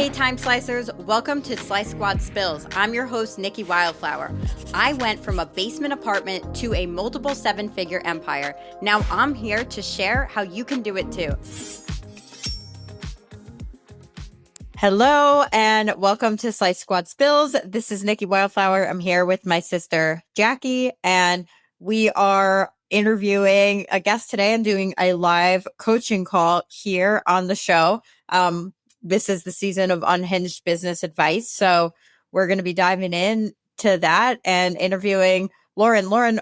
Hey Time Slicers, welcome to Slice Squad Spills. I'm your host, Nikki Wildflower. I went from a basement apartment to a multiple seven-figure empire. Now I'm here to share how you can do it too. Hello and welcome to Slice Squad Spills. This is Nikki Wildflower. I'm here with my sister, Jackie, and we are interviewing a guest today and doing a live coaching call here on the show. This is the season of Unhinged business advice. So we're going to be diving into that and interviewing Lauren. Lauren,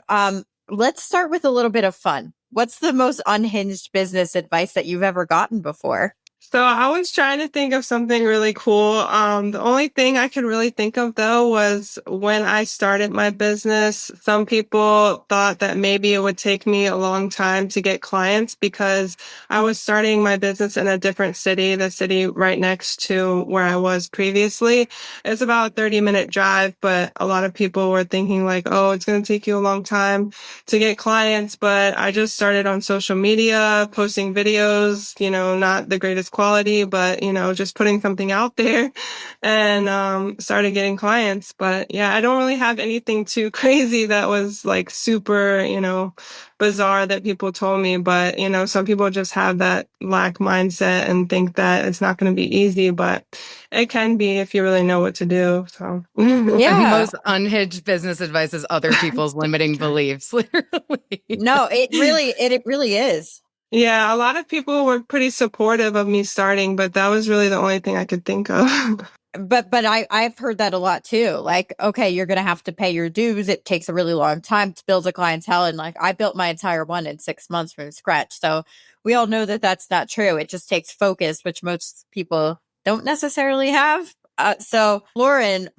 let's start with a little bit of fun. What's the most unhinged business advice that you've ever gotten before? So I was trying to think of something really cool. The only thing I could really think of though was when I started my business, some people thought that maybe it would take me a long time to get clients because I was starting my business in a different city, the city right next to where I was previously. It's about a 30-minute drive, but a lot of people were thinking like, oh, it's going to take you a long time to get clients. But I just started on social media, posting videos, not the greatest quality, but, just putting something out there and started getting clients. But yeah, I don't really have anything too crazy that was like super, bizarre that people told me. But, some people just have that lack mindset and think that it's not going to be easy, but it can be if you really know what to do. So yeah, most unhinged business advice is other people's limiting beliefs. Literally, no, it really is. Yeah, a lot of people were pretty supportive of me starting, but that was really the only thing I could think of. But I've heard that a lot too. Like, okay, you're going to have to pay your dues. It takes a really long time to build a clientele. And like, I built my entire one in 6 months from scratch. So we all know that that's not true. It just takes focus, which most people don't necessarily have. So Lauren,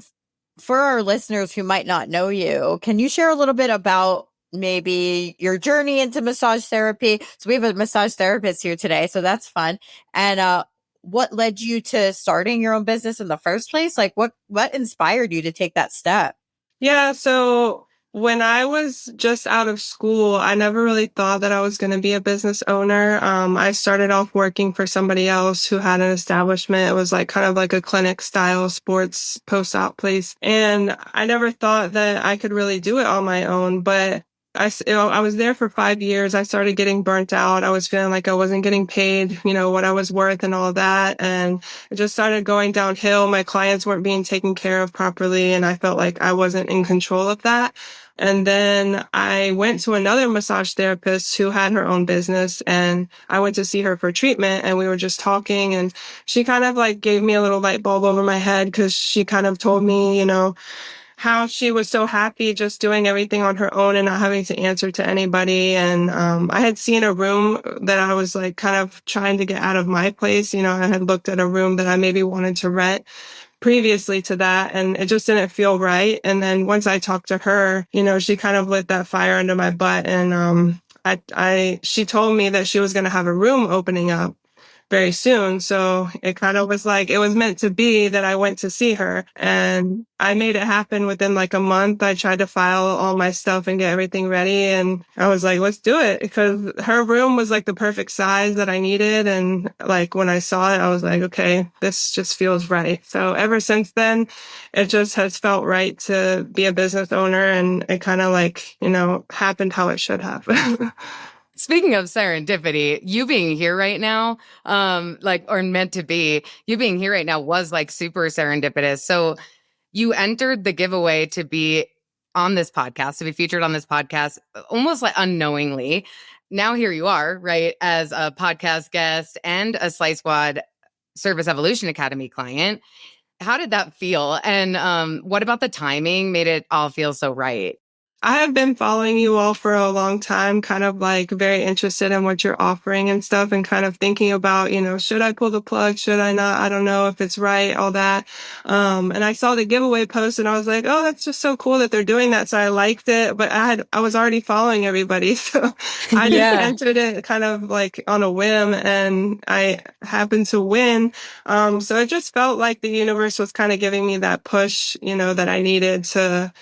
for our listeners who might not know you, can you share a little bit about maybe your journey into massage therapy? So we have a massage therapist here today, so that's fun. And what led you to starting your own business in the first place? Like what inspired you to take that step? Yeah, so when I was just out of school, I never really thought that I was going to be a business owner. I started off working for somebody else who had an establishment. It was like kind of like a clinic style sports post-op place. And I never thought that I could really do it on my own, but I was there for 5 years. I started getting burnt out. I was feeling like I wasn't getting paid, what I was worth and all that. And it just started going downhill. My clients weren't being taken care of properly. And I felt like I wasn't in control of that. And then I went to another massage therapist who had her own business, and I went to see her for treatment, and we were just talking, and she kind of like gave me a little light bulb over my head because she kind of told me, how she was so happy just doing everything on her own and not having to answer to anybody. And I had seen a room that I was like kind of trying to get out of my place. I had looked at a room that I maybe wanted to rent previously to that, and it just didn't feel right. And then once I talked to her, she kind of lit that fire under my butt. And she told me that she was going to have a room opening up very soon. So it kind of was like, it was meant to be that I went to see her, and I made it happen within like a month. I tried to file all my stuff and get everything ready. And I was like, let's do it, because her room was like the perfect size that I needed. And like, when I saw it, I was like, okay, this just feels right. So ever since then, it just has felt right to be a business owner, and it kind of like, happened how it should have. Speaking of serendipity, you being here right now, or meant to be, you being here right now was like super serendipitous. So you entered the giveaway to be on this podcast, to be featured on this podcast, almost like unknowingly. Now here you are, right, as a podcast guest and a Slice Squad Service Evolution Academy client. How did that feel? And what about the timing made it all feel so right? I have been following you all for a long time, kind of like very interested in what you're offering and stuff, and kind of thinking about, should I pull the plug? Should I not? I don't know if it's right, all that. And I saw the giveaway post and I was like, oh, that's just so cool that they're doing that. So I liked it, but I was already following everybody. So I just entered it kind of like on a whim, and I happened to win. So it just felt like the universe was kind of giving me that push, that I needed to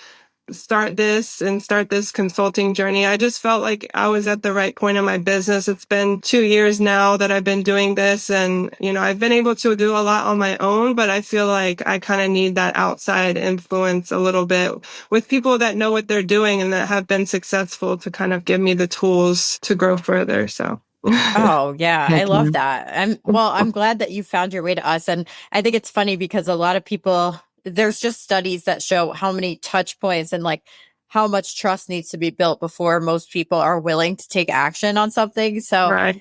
start this consulting journey. I just felt like I was at the right point in my business. It's been 2 years now that I've been doing this, and, I've been able to do a lot on my own, but I feel like I kind of need that outside influence a little bit with people that know what they're doing and that have been successful to kind of give me the tools to grow further. So. Oh, yeah. I Heck yeah. love that. I'm glad that you found your way to us. And I think it's funny because a lot of people, there's just studies that show how many touch points and like how much trust needs to be built before most people are willing to take action on something. So, Right.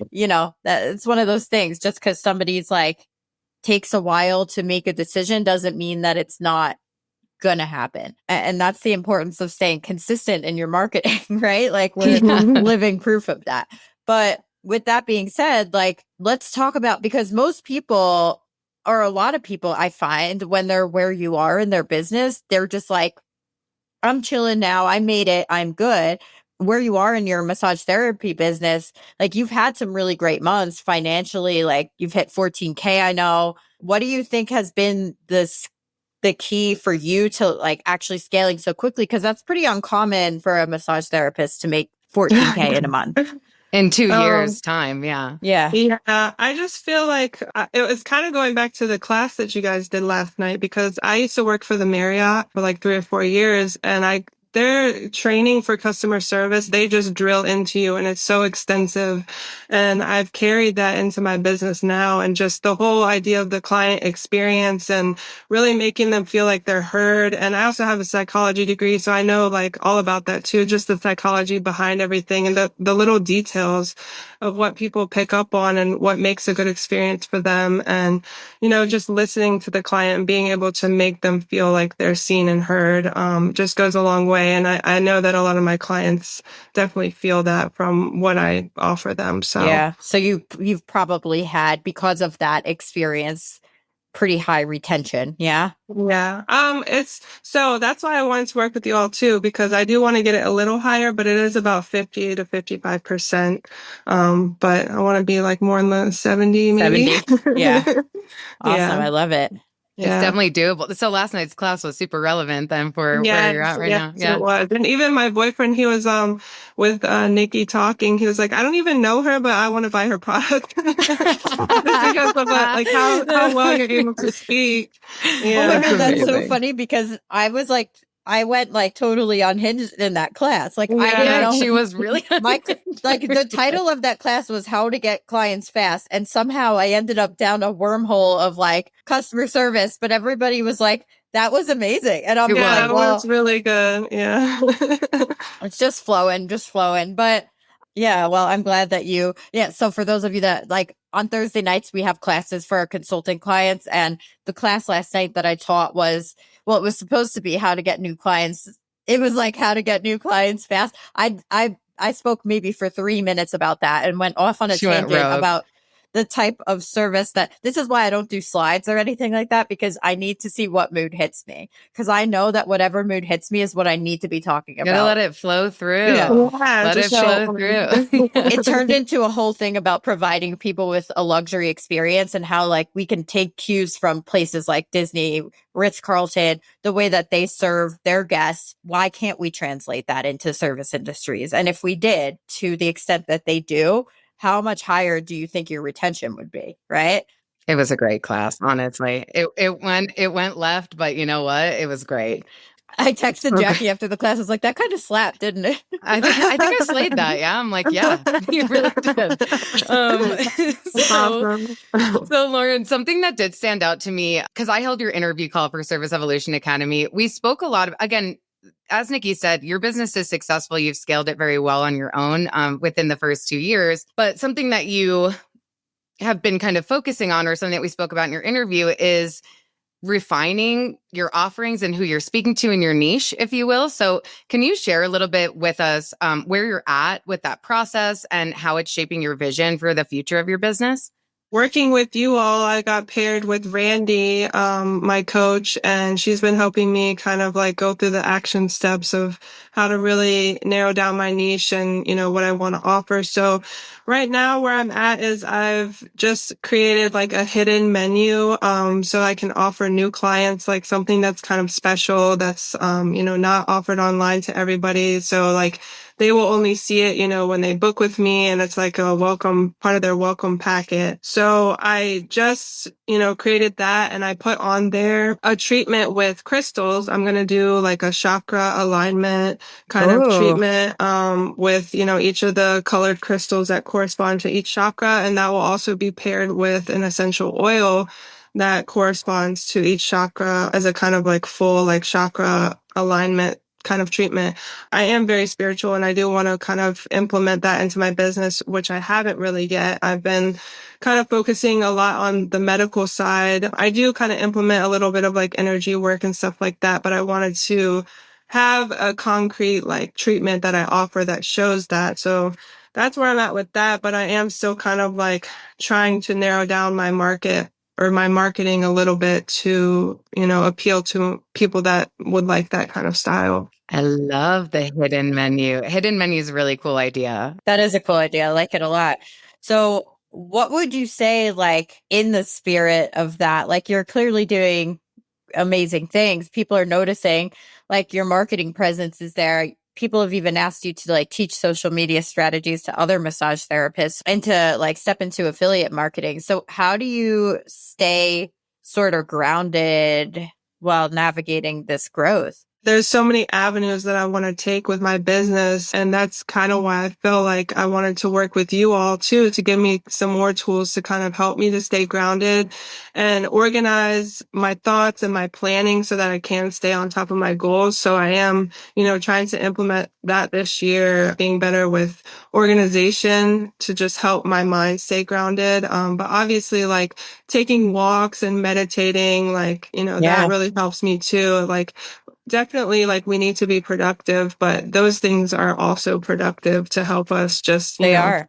that it's one of those things. Just because somebody's like takes a while to make a decision doesn't mean that it's not gonna happen. And that's the importance of staying consistent in your marketing, right? Like we're living proof of that. But with that being said, like, let's talk about, because most people, or a lot of people I find, when they're where you are in their business, they're just like, I'm chilling now. I made it. I'm good. Where you are in your massage therapy business, like you've had some really great months financially, like you've hit 14K, I know. What do you think has been the key for you to like actually scaling so quickly? Because that's pretty uncommon for a massage therapist to make 14K in a month. In 2 years' time, yeah. Yeah. Yeah, I just feel like it was kind of going back to the class that you guys did last night, because I used to work for the Marriott for like 3 or 4 years, and their training for customer service, they just drill into you, and it's so extensive. And I've carried that into my business now, and just the whole idea of the client experience and really making them feel like they're heard. And I also have a psychology degree, so I know like all about that too, just the psychology behind everything and the little details of what people pick up on and what makes a good experience for them. And, just listening to the client and being able to make them feel like they're seen and heard, just goes a long way. And I know that a lot of my clients definitely feel that from what I offer them. So Yeah. So you've probably had, because of that experience, pretty high retention. Yeah. yeah. So that's why I wanted to work with you all too, because I do want to get it a little higher, but it is about 50 to 55%. But I want to be like more in the 70, maybe. 70. Yeah. Awesome. Yeah. I love it. It's definitely doable. So last night's class was super relevant then for where you're at right now. Yeah, it was. And even my boyfriend, he was with Nikki talking. He was like, I don't even know her, but I want to buy her product just because of like how well you're able to speak. Yeah, Oh my God, that's so amazing. funny, because I went like totally unhinged in that class. Like I Yeah. didn't know She was really like the title of that class was How to Get Clients Fast, and somehow I ended up down a wormhole of like customer service, but everybody was like, that was amazing, and I'm It like, was. that well, was really good. Yeah. it's just flowing, but yeah, well, I'm glad that so for those of you that like, on Thursday nights we have classes for our consulting clients, and the class last night that I taught was, well, it was supposed to be how to get new clients. It was like how to get new clients fast. I spoke maybe for 3 minutes about that and went off on a She went tangent rogue. about the type of service this is why I don't do slides or anything like that, because I need to see what mood hits me. Because I know that whatever mood hits me is what I need to be talking You gotta about. let it flow through. Yeah. Let it just flow so- through. It turned into a whole thing about providing people with a luxury experience, and how like we can take cues from places like Disney, Ritz, Carlton, the way that they serve their guests. Why can't we translate that into service industries? And if we did, to the extent that they do, how much higher do you think your retention would be? Right. It was a great class, honestly. It went left, but you know what? It was great. I texted Okay. Jackie after the class. I was like, that kind of slapped, didn't it? I think I slayed that. Yeah, I'm like, yeah, you really did. Awesome. So Lauren, something that did stand out to me, because I held your interview call for Service Evolution Academy. We spoke a lot of, again, as Nikki said, your business is successful. You've scaled it very well on your own within the first 2 years. But something that you have been kind of focusing on, or something that we spoke about in your interview, is refining your offerings and who you're speaking to in your niche, if you will. So can you share a little bit with us where you're at with that process and how it's shaping your vision for the future of your business? Working with you all, I got paired with Randy, my coach, and she's been helping me kind of like go through the action steps of how to really narrow down my niche and, what I want to offer. So right now where I'm at is I've just created like a hidden menu, so I can offer new clients like something that's kind of special that's, not offered online to everybody. So like, they will only see it, when they book with me, and it's like a welcome part of their welcome packet. So I just, created that, and I put on there a treatment with crystals. I'm going to do like a chakra alignment kind of treatment, with, each of the colored crystals that correspond to each chakra. And that will also be paired with an essential oil that corresponds to each chakra as a kind of like full like chakra alignment kind of treatment. I am very spiritual, and I do want to kind of implement that into my business, which I haven't really yet. I've been kind of focusing a lot on the medical side. I do kind of implement a little bit of like energy work and stuff like that, but I wanted to have a concrete like treatment that I offer that shows that. So that's where I'm at with that. But I am still kind of like trying to narrow down my market or my marketing a little bit to, appeal to people that would like that kind of style. I love the hidden menu. Hidden menu is a really cool idea. That is a cool idea. I like it a lot. So what would you say, like, in the spirit of that? Like, you're clearly doing amazing things. People are noticing, like, your marketing presence is there. People have even asked you to like teach social media strategies to other massage therapists and to like step into affiliate marketing. So how do you stay sort of grounded while navigating this growth? There's so many avenues that I want to take with my business. And that's kind of why I feel like I wanted to work with you all too, to give me some more tools to kind of help me to stay grounded and organize my thoughts and my planning so that I can stay on top of my goals. So I am, trying to implement that this year, being better with organization to just help my mind stay grounded. But obviously like taking walks and meditating, like, that really helps me too. Like, definitely, like, we need to be productive, but those things are also productive to help us just, They are.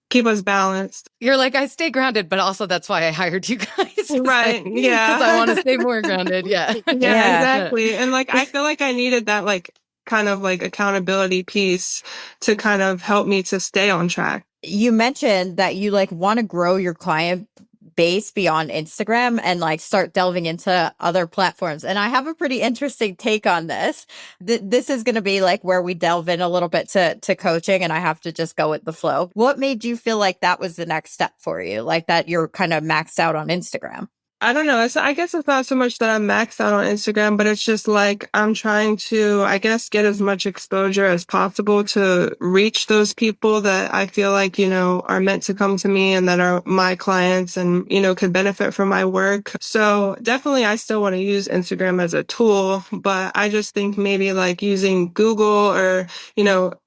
keep us balanced. You're like, I stay grounded, but also that's why I hired you guys. Right. Yeah. Because I want to stay more grounded. Yeah. Yeah, exactly. And like, I feel like I needed that, like, kind of like accountability piece to kind of help me to stay on track. You mentioned that you like want to grow your client base beyond Instagram and like start delving into other platforms. And I have a pretty interesting take on this. This is going to be like where we delve in a little bit to coaching, and I have to just go with the flow. What made you feel like that was the next step for you? Like that you're kind of maxed out on Instagram? I don't know. I guess it's not so much that I'm maxed out on Instagram, but it's just like I'm trying to, I guess, get as much exposure as possible to reach those people that I feel like, are meant to come to me and that are my clients and, could benefit from my work. So definitely I still want to use Instagram as a tool, but I just think maybe like using Google or,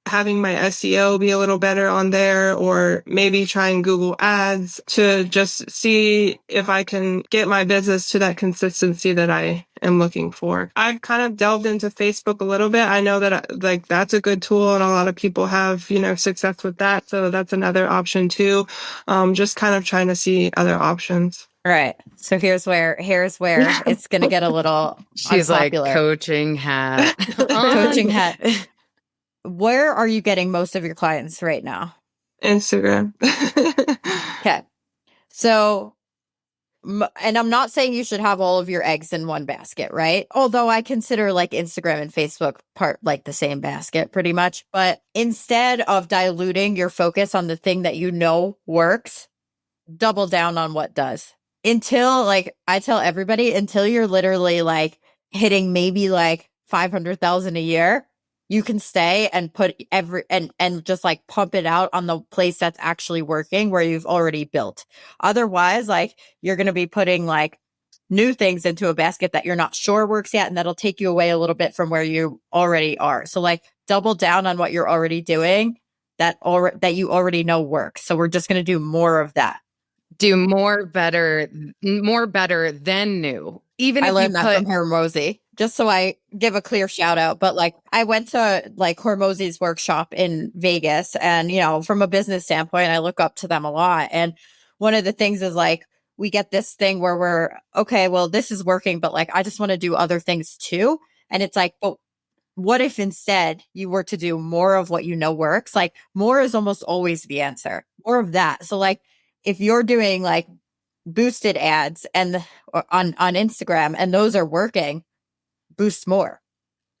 having my SEO be a little better on there, or maybe trying Google Ads to just see if I can get my business to that consistency that I am looking for. I've kind of delved into Facebook a little bit. I know that like that's a good tool and a lot of people have, success with that. So that's another option too. Just kind of trying to see other options. Right. So here's where it's going to get a little She's unpopular. like coaching hat. Coaching hat. Where are you getting most of your clients right now? Instagram. Okay. So, and I'm not saying you should have all of your eggs in one basket, right? Although I consider like Instagram and Facebook part like the same basket pretty much. But instead of diluting your focus on the thing that you know works, double down on what does. Until like I tell everybody, until you're literally like hitting maybe like 500,000 a year, you can stay and put and just like pump it out on the place that's actually working where you've already built. Otherwise, like you're going to be putting like new things into a basket that you're not sure works yet, and that'll take you away a little bit from where you already are. So like double down on what you're already doing that you already know works. So we're just going to do more of that. Do more better than new. Even I if learned you that from Hormozy, just so I give a clear shout out. But like I went to like Hormozy's workshop in Vegas, and from a business standpoint, I look up to them a lot. And one of the things is like, we get this thing where we're, okay, well, this is working, but like, I just want to do other things too. And it's like, but what if instead you were to do more of what you know works? Like, more is almost always the answer, more of that. So like, if you're doing like boosted ads and on Instagram and those are working, boost more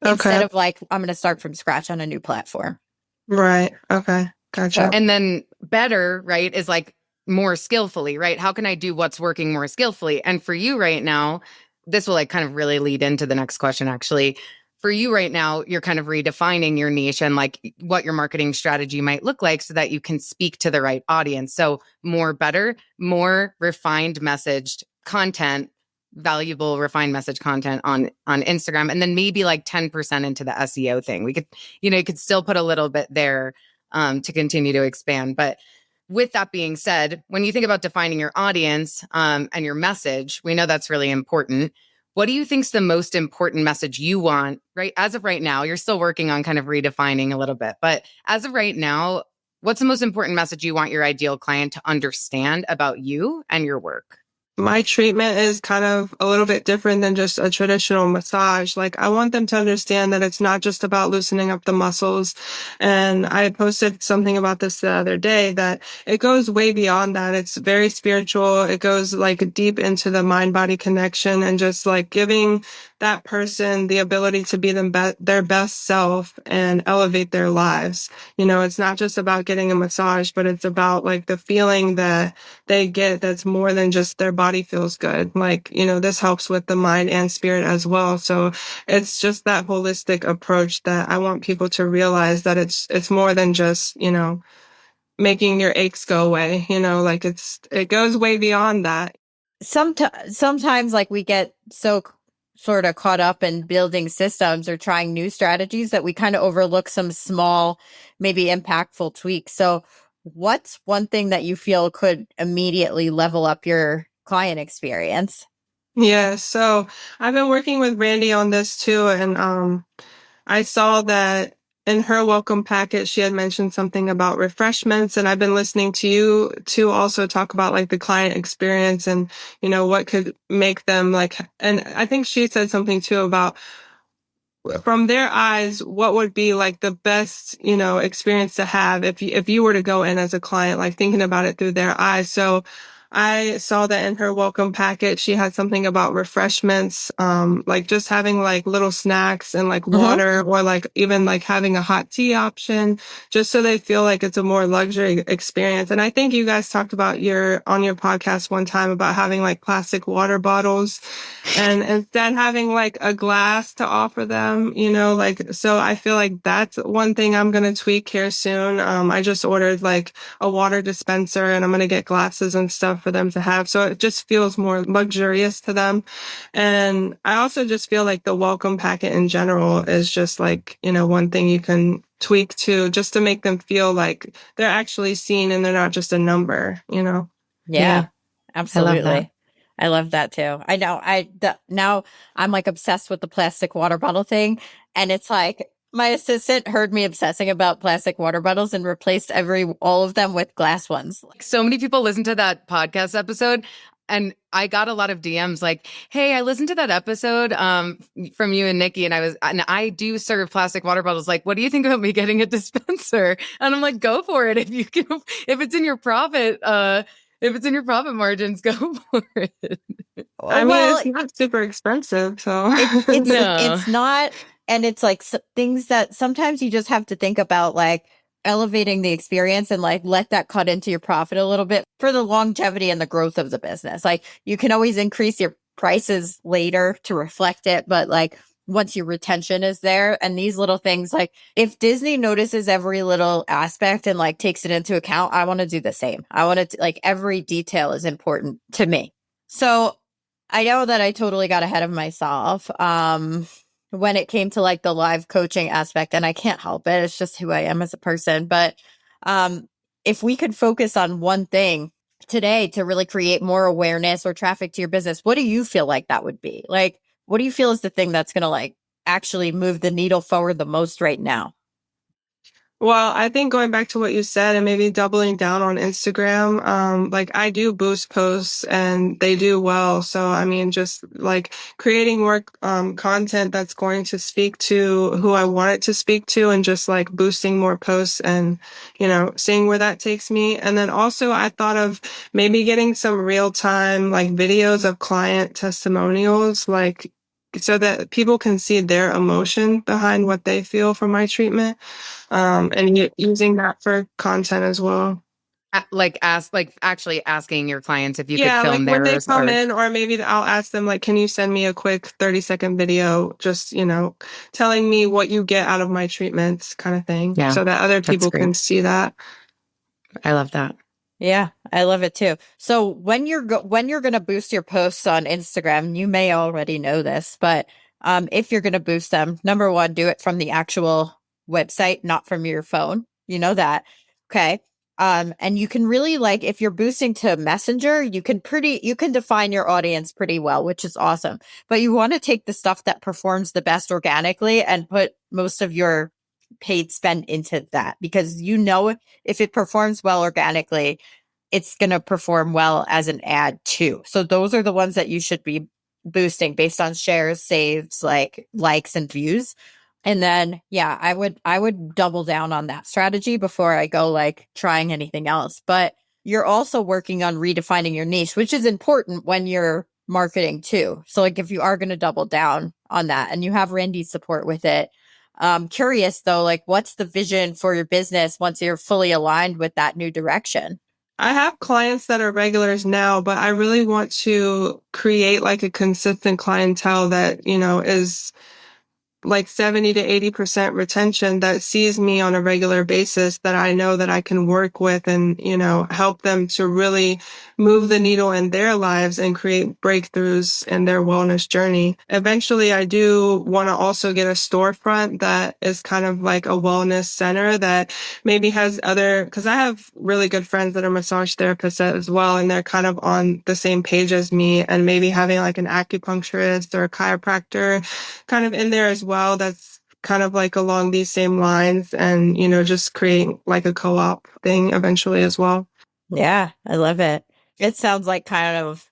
instead Okay. of like, I'm going to start from scratch on a new platform. Right. Okay. Gotcha. And then better, right, is like more skillfully, right? How can I do what's working more skillfully? And for you right now, this will like kind of really lead into the next question, actually. For you right now, you're kind of redefining your niche and like what your marketing strategy might look like so that you can speak to the right audience. So more better, more refined messaged content, valuable refined message content on Instagram, and then maybe like 10% into the SEO thing. We could, you could still put a little bit there to continue to expand. But with that being said, when you think about defining your audience and your message, we know that's really important. What do you think's the most important message you want, right? As of right now, you're still working on kind of redefining a little bit, but as of right now, what's the most important message you want your ideal client to understand about you and your work? My treatment is kind of a little bit different than just a traditional massage. Like, I want them to understand that it's not just about loosening up the muscles. And I posted something about this the other day, that it goes way beyond that. It's very spiritual. It goes like deep into the mind body connection and just like giving that person the ability to be their best self and elevate their lives. It's not just about getting a massage, but it's about like the feeling that they get that's more than just their body feels good. Like, this helps with the mind and spirit as well. So it's just that holistic approach that I want people to realize, that it's more than just, making your aches go away. Like it goes way beyond that. Sometimes like we get so sort of caught up in building systems or trying new strategies that we kind of overlook some small, maybe impactful tweaks. So what's one thing that you feel could immediately level up your client experience? Yeah. So I've been working with Randy on this too. And, I saw that in her welcome packet, she had mentioned something about refreshments, and I've been listening to you to also talk about like the client experience and, what could make them like, and I think she said something too about, from their eyes, what would be like the best, experience to have if you were to go in as a client, like thinking about it through their eyes. So I saw that in her welcome packet, she had something about refreshments, like just having like little snacks and like water, or like even like having a hot tea option, just so they feel like it's a more luxury experience. And I think you guys talked about on your podcast one time about having like plastic water bottles and instead having like a glass to offer them, like, so I feel like that's one thing I'm going to tweak here soon. I just ordered like a water dispenser, and I'm going to get glasses and stuff for them to have. So it just feels more luxurious to them. And I also just feel like the welcome packet in general is just like, one thing you can tweak to, just to make them feel like they're actually seen and they're not just a number, Yeah, absolutely. I love that too. I know. Now I'm like obsessed with the plastic water bottle thing. And it's like my assistant heard me obsessing about plastic water bottles and replaced all of them with glass ones. So many people listen to that podcast episode, and I got a lot of DMs like, "Hey, I listened to that episode from you and Nikki, and I do serve plastic water bottles. Like, what do you think about me getting a dispenser?" And I'm like, "Go for it. If it's in your profit, if it's in your profit margins, go for it." I mean, it's not super expensive, so it's not. And it's like things that sometimes you just have to think about, like elevating the experience and like let that cut into your profit a little bit for the longevity and the growth of the business. Like, you can always increase your prices later to reflect it, but like once your retention is there, and these little things, like if Disney notices every little aspect and like takes it into account, I want to do the same. I want to like every detail is important to me. So I know that I totally got ahead of myself when it came to like the live coaching aspect, and I can't help it. It's just who I am as a person. But if we could focus on one thing today to really create more awareness or traffic to your business, what do you feel like that would be? Like, what do you feel is the thing that's going to like actually move the needle forward the most right now? Well, I think going back to what you said and maybe doubling down on Instagram, like I do boost posts and they do well. So, I mean, just like creating more, content that's going to speak to who I want it to speak to and just like boosting more posts and, seeing where that takes me. And then also I thought of maybe getting some real time like videos of client testimonials, like so that people can see their emotion behind what they feel from my treatment, and using that for content as well. Like actually asking your clients if you could Yeah, like film when they theirs, come or in, or maybe I'll ask them, like, can you send me a quick 30-second video, just, telling me what you get out of my treatments kind of thing, yeah, so that other that's people great. can see that. I love that. Yeah, I love it too. So when you're going to boost your posts on Instagram, you may already know this, but if you're going to boost them, number one, do it from the actual website, not from your phone. You know that. Okay. And you can really, like, if you're boosting to Messenger, you can define your audience pretty well, which is awesome. But you want to take the stuff that performs the best organically and put most of your paid spend into that, because if it performs well organically, it's going to perform well as an ad too. So those are the ones that you should be boosting based on shares, saves, like likes and views. And then, yeah, I would double down on that strategy before I go like trying anything else. But you're also working on redefining your niche, which is important when you're marketing too. So like if you are going to double down on that and you have Randy's support with it, curious though, like what's the vision for your business once you're fully aligned with that new direction? I have clients that are regulars now, but I really want to create like a consistent clientele that, is like 70 to 80% retention, that sees me on a regular basis, that I know that I can work with and, help them to really move the needle in their lives and create breakthroughs in their wellness journey. Eventually, I do want to also get a storefront that is kind of like a wellness center that maybe has because I have really good friends that are massage therapists as well, and they're kind of on the same page as me, and maybe having like an acupuncturist or a chiropractor kind of in there as well, that's kind of like along these same lines, and just creating like a co-op thing eventually as well. Yeah, I love it. It sounds like kind of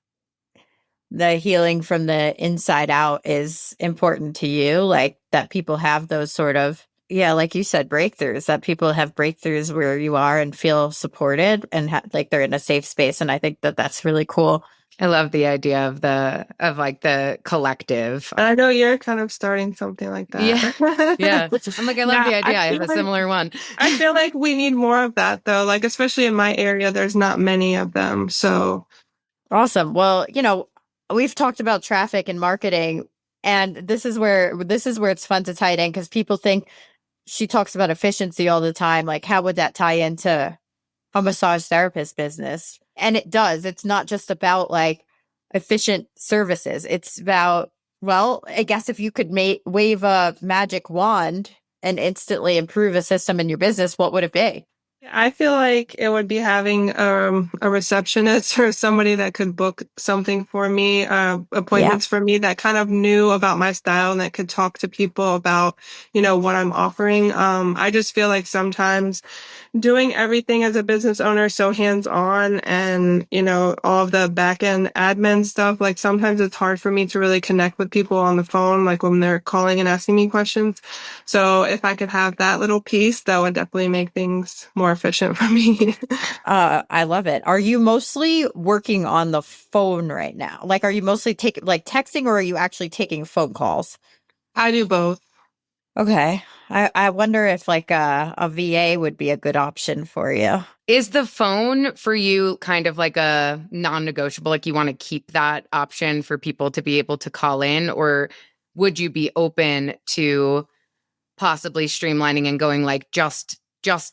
the healing from the inside out is important to you, like that people have those sort of, yeah, like you said, breakthroughs, that people have breakthroughs where you are and feel supported and like they're in a safe space. And I think that that's really cool. I love the idea of like the collective. And I know you're kind of starting something like that. Yeah. I'm like, I love the idea. I have a similar one. I feel like we need more of that though. Like, especially in my area, there's not many of them. So awesome. Well, we've talked about traffic and marketing, and this is where it's fun to tie it in, because people think she talks about efficiency all the time. Like, how would that tie into a massage therapist business? And it does. It's not just about like efficient services. It's about, well, I guess if you could wave a magic wand and instantly improve a system in your business, what would it be? I feel like it would be having a receptionist or somebody that could book something for me, appointments for me, that kind of knew about my style and that could talk to people about, what I'm offering. I just feel like sometimes doing everything as a business owner so hands-on, and all of the back-end admin stuff, like sometimes it's hard for me to really connect with people on the phone, like when they're calling and asking me questions. So if I could have that little piece, that would definitely make things more efficient for me. I love it. Are you mostly working on the phone right now? Like, are you mostly texting, or are you actually taking phone calls? I do both. Okay. I wonder if like a VA would be a good option for you. Is the phone for you kind of like a non-negotiable? Like you want to keep that option for people to be able to call in, or would you be open to possibly streamlining and going like just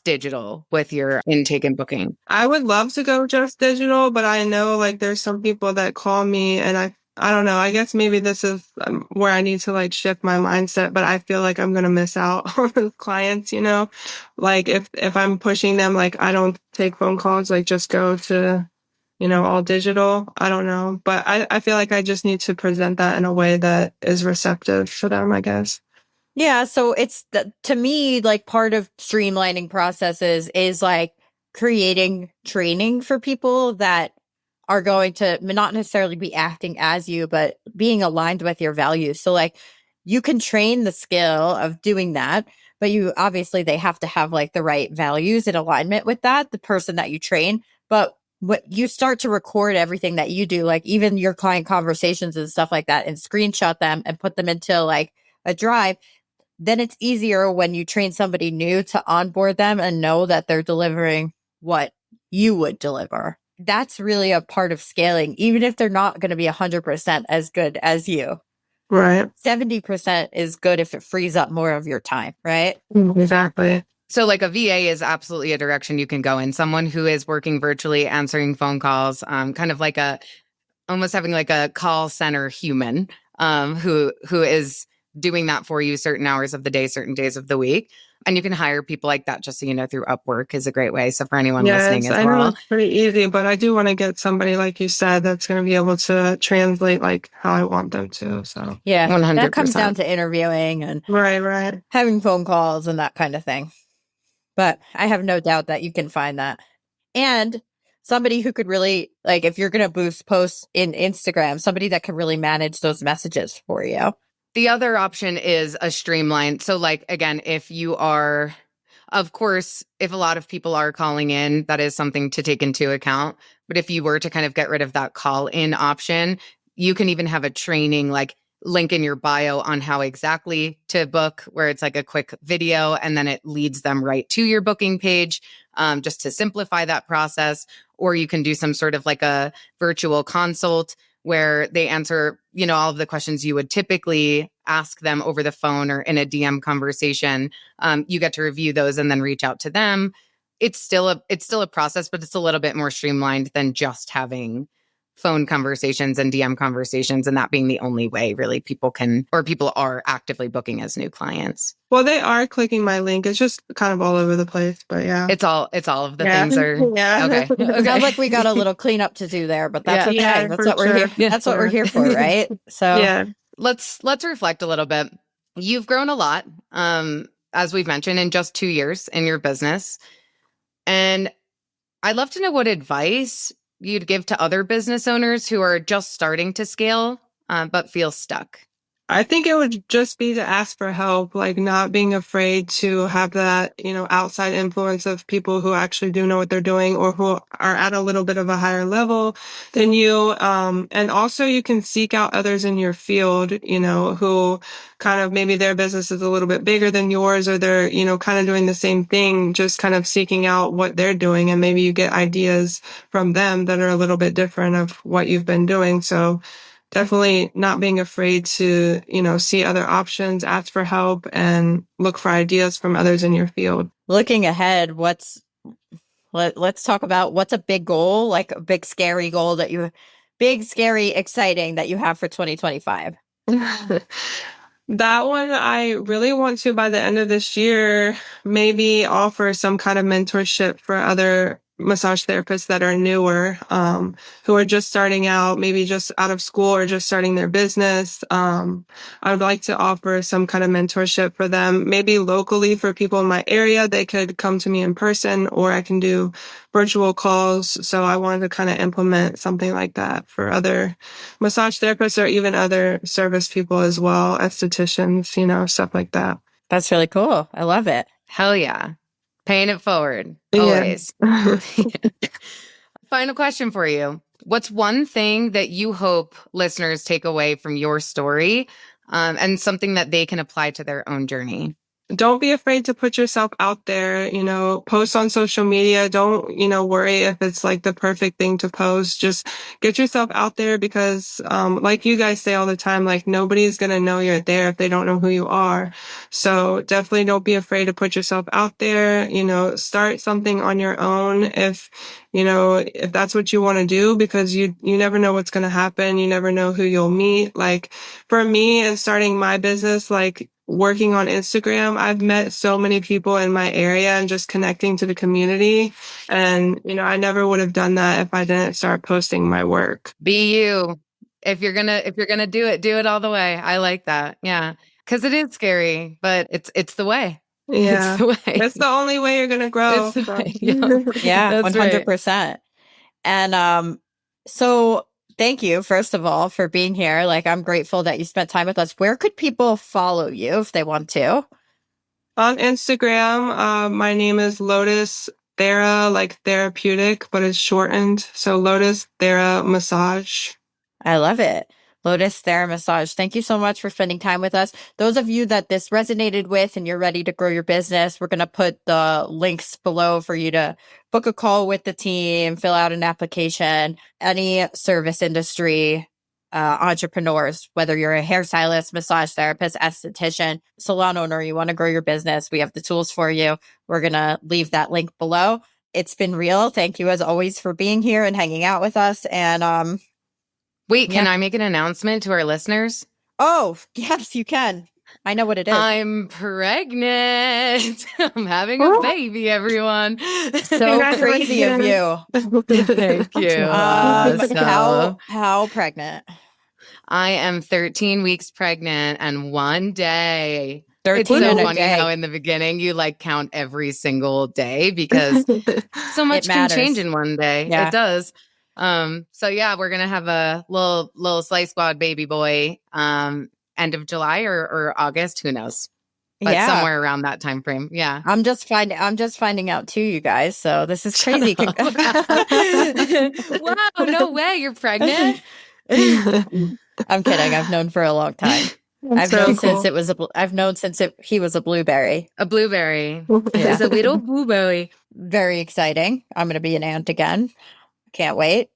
digital with your intake and booking? I would love to go just digital, but I know like there's some people that call me, and I don't know. I guess maybe this is where I need to like shift my mindset, but I feel like I'm going to miss out on the clients, like if I'm pushing them, like I don't take phone calls, like just go to, all digital. I don't know, but I feel like I just need to present that in a way that is receptive for them, I guess. Yeah, so to me, like part of streamlining processes is like creating training for people that are going to not necessarily be acting as you, but being aligned with your values. So like you can train the skill of doing that, but you obviously they have to have like the right values in alignment with that, the person that you train. But what you start to record everything that you do, like even your client conversations and stuff like that, and screenshot them and put them into like a drive, then it's easier when you train somebody new to onboard them and know that they're delivering what you would deliver. That's really a part of scaling, even if they're not going to be 100% as good as you. Right. 70% is good if it frees up more of your time, right? Exactly. So like a VA is absolutely a direction you can go in. Someone who is working virtually, answering phone calls, kind of like almost having like a call center human, who is doing that for you certain hours of the day, certain days of the week. And you can hire people like that, just so you know, through Upwork is a great way. So for anyone listening Yes, as I know well. it's pretty easy, but I do want to get somebody, like you said, that's going to be able to translate like how I want them to. So Yeah, 100%. that comes down to interviewing and right. having phone calls and that kind of thing. But I have no doubt that you can find that. And somebody who could really, like, if you're going to boost posts in Instagram, somebody that can really manage those messages for you. The other option is a streamline. So like, again, if you are, of course, if a lot of people are calling in, that is something to take into account. But if you were to kind of get rid of that call in option, you can even have a training like link in your bio on how exactly to book, where it's like a quick video and then it leads them right to your booking page, just to simplify that process. Or you can do some sort of like a virtual consult where they answer, all of the questions you would typically ask them over the phone or in a DM conversation. You get to review those and then reach out to them. It's still a process, but it's a little bit more streamlined than just having phone conversations and DM conversations, and that being the only way really people are actively booking as new clients. Well, they are clicking my link. It's just kind of all over the place, but yeah. It's all of the things are yeah. okay. Sounds like we got a little cleanup to do there, but that's okay. Yeah, That's what we're here. That's what we're here for, right? So yeah. Let's reflect a little bit. You've grown a lot, as we've mentioned, in just 2 years in your business. And I'd love to know what advice you'd give to other business owners who are just starting to scale, but feel stuck. I think it would just be to ask for help, like not being afraid to have that, outside influence of people who actually do know what they're doing or who are at a little bit of a higher level than you. And also you can seek out others in your field, who kind of maybe their business is a little bit bigger than yours, or they're, kind of doing the same thing, just kind of seeking out what they're doing. And maybe you get ideas from them that are a little bit different of what you've been doing. So definitely not being afraid to, see other options, ask for help, and look for ideas from others in your field. Looking ahead, let's talk about what's a big goal, like a big scary goal big, scary, exciting that you have for 2025. That one, I really want to, by the end of this year, maybe offer some kind of mentorship for other massage therapists that are newer, who are just starting out, maybe just out of school or just starting their business. I would like to offer some kind of mentorship for them, maybe locally for people in my area. They could come to me in person, or I can do virtual calls. So I wanted to kind of implement something like that for other massage therapists or even other service people as well, estheticians, stuff like that. That's really cool. I love it. Hell yeah. Paying it forward. Always. Yeah. Final question for you. What's one thing that you hope listeners take away from your story, and something that they can apply to their own journey? Don't be afraid to put yourself out there, post on social media. Don't, worry if it's like the perfect thing to post. Just get yourself out there because, like you guys say all the time, like nobody's going to know you're there if they don't know who you are. So definitely don't be afraid to put yourself out there, start something on your own if that's what you want to do, because you never know what's going to happen. You never know who you'll meet. Like for me and starting my business, like working on Instagram, I've met so many people in my area and just connecting to the community. And, I never would have done that if I didn't start posting my work. Be you. If you're gonna do it all the way. I like that. Yeah. Because it is scary, but it's the way. Yeah. It's the way. That's the only way you're going to grow. It's the way. Yeah, Yeah, that's right. 100%. And so thank you, first of all, for being here. Like, I'm grateful that you spent time with us. Where could people follow you if they want to? On Instagram, my name is Lotus Thera, like therapeutic, but it's shortened. So Lotus Thera Massage. I love it. Lotus Thera Massage. Thank you so much for spending time with us. Those of you that this resonated with and you're ready to grow your business, we're going to put the links below for you to book a call with the team, fill out an application. Any service industry entrepreneurs, whether you're a hairstylist, massage therapist, esthetician, salon owner, you want to grow your business, we have the tools for you. We're going to leave that link below. It's been real. Thank you as always for being here and hanging out with us. And wait, can I make an announcement to our listeners? Oh, yes, you can. I know what it is. I'm pregnant. I'm having a baby, everyone. So crazy of you. Thank you. How pregnant? I am 13 weeks pregnant and 1 day. 13 It's so in a funny day. how in the beginning you like count every single day because so much can change in 1 day. Yeah. It does. So yeah, we're gonna have a little Slice Squad baby boy end of July or August, who knows? But somewhere around that time frame. Yeah. I'm just finding out too, you guys. So this is crazy. Wow, no way, you're pregnant. I'm kidding. I've known for a long time. I've known since he was a blueberry. A blueberry. Yeah. It's a little blueberry. Very exciting. I'm going to be an aunt again. Can't wait.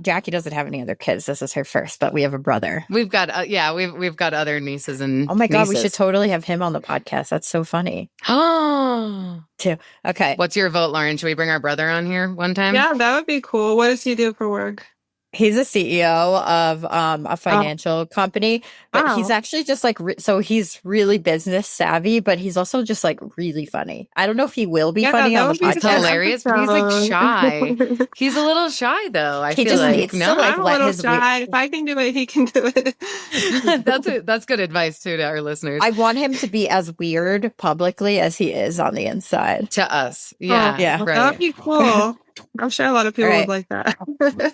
Jackie doesn't have any other kids. This is her first, but we have a brother. We've got we've got other nieces and oh my god, we nieces. should totally have him on the podcast. That's so funny. Oh, too. Okay. What's your vote, Lauren? Should we bring our brother on here one time? Yeah, that would be cool. What does he do for work? He's a CEO of a financial company, but he's actually just like, so he's really business savvy, but he's also just like really funny. I don't know if he will be funny on the podcast. He's hilarious, but he's like shy. He's a little shy though. I feel like I'm a little shy. If I can do it, he can do it. That's good advice too to our listeners. I want him to be as weird publicly as he is on the inside. To us. Yeah. Yeah. Right. That would be cool. I'm sure a lot of people would like that.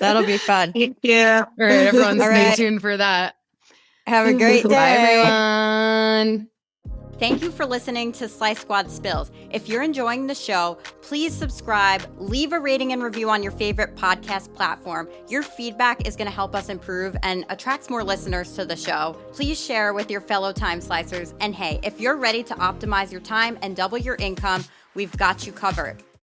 That'll be fun. Yeah. All right, everyone, stay tuned for that. Have a great day. Bye, everyone. Thank you for listening to Slice Squad Spills. If you're enjoying the show, please subscribe, leave a rating and review on your favorite podcast platform. Your feedback is going to help us improve and attracts more listeners to the show. Please share with your fellow time slicers. And hey, if you're ready to optimize your time and double your income, we've got you covered.